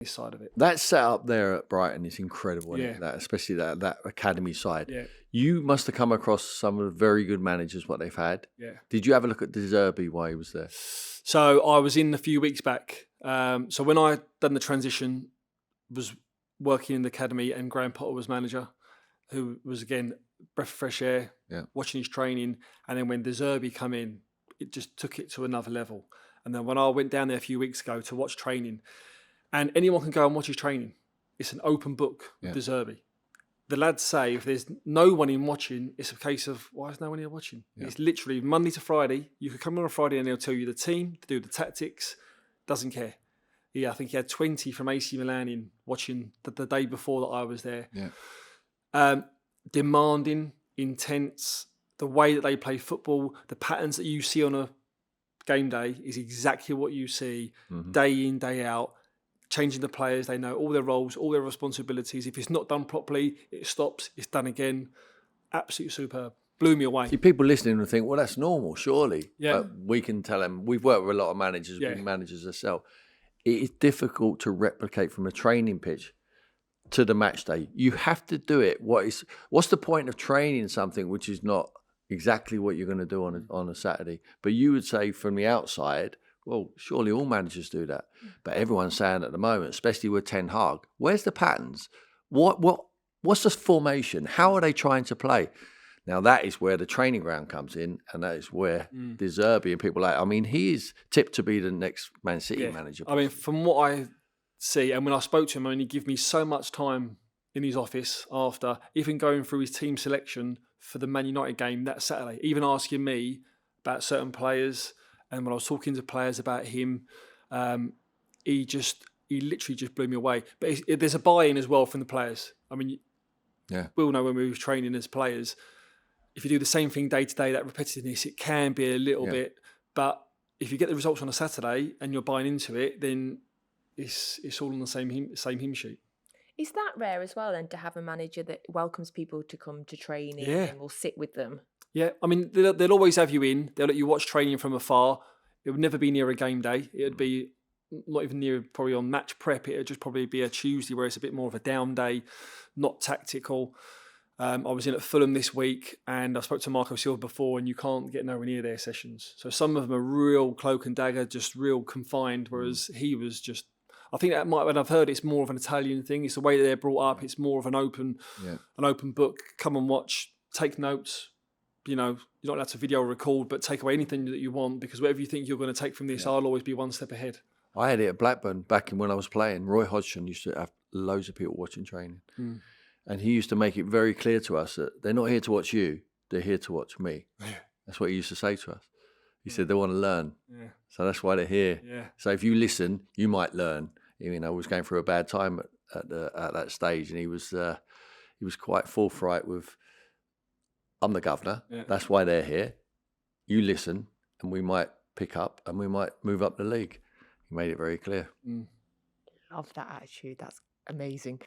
this side of it. That setup there at Brighton is incredible, isn't Yeah. it? Especially that academy side. Yeah. You must have come across some of the very good managers, what they've had. Yeah. Did you have a look at Zerbi while he was there? So I was in a few weeks back. So when I done the transition, was working in the academy, and Graham Potter was manager, who was, again, breath of fresh air, watching his training. And then when the Zerbi come in, it just took it to another level. And then when I went down there a few weeks ago to watch training, and anyone can go and watch his training, it's an open book with the Zerbi. The lads say if there's no one in watching, it's a case of, why is no one here watching? Yeah. It's literally Monday to Friday. You could come on a Friday and they'll tell you the team, to do the tactics, doesn't care. Yeah, I think he had 20 from AC Milan in watching the day before that I was there. Yeah. Demanding, intense, the way that they play football, the patterns that you see on a game day is exactly what you see day in, day out. Changing the players, they know all their roles, all their responsibilities. If it's not done properly, it stops, it's done again. Absolutely superb. Blew me away. See, people listening will think, well, that's normal, surely. Yeah. But we can tell them, we've worked with a lot of managers, been managers ourselves. It is difficult to replicate from a training pitch to the match day. You have to do it. What's the point of training something which is not exactly what you're going to do on a Saturday? But you would say from the outside, well, surely all managers do that. But everyone's saying at the moment, especially with Ten Hag, where's the patterns? What's the formation? How are they trying to play? Now, that is where the training ground comes in, and that is where the Zerbi and people like, I mean, he is tipped to be the next Man City manager. I mean, from what I see, and when I spoke to him, I mean, he gave me so much time in his office after, even going through his team selection for the Man United game that Saturday, even asking me about certain players. And when I was talking to players about him, he literally just blew me away. But there's a buy-in as well from the players. I mean, we all know when we were training as players, if you do the same thing day to day, that repetitiveness, it can be a little bit. But if you get the results on a Saturday and you're buying into it, then it's all on the same hymn sheet. Is that rare as well, then, to have a manager that welcomes people to come to training and will sit with them? Yeah, I mean, they'll always have you in. They'll let you watch training from afar. It would never be near a game day. It would be not even near, probably on match prep. It would just probably be a Tuesday where it's a bit more of a down day, not tactical. I was in at Fulham this week, and I spoke to Marco Silva before, and you can't get nowhere near their sessions. So some of them are real cloak and dagger, just real confined, whereas he was just... I think that might, when I've heard, it's more of an Italian thing. It's the way that they're brought up. It's more of an open book. Come and watch, take notes. You know, you're not allowed to video record, but take away anything that you want, because whatever you think you're going to take from this, I'll always be one step ahead. I had it at Blackburn back when I was playing. Roy Hodgson used to have loads of people watching training. And he used to make it very clear to us that they're not here to watch you, they're here to watch me. That's what he used to say to us. He said they want to learn. So that's why they're here. So if you listen, you might learn. You know, I was going through a bad time at that stage, and he was quite forthright with, I'm the governor. That's why they're here. You listen, and we might pick up, and we might move up the league. He made it very clear. Love that attitude. That's amazing.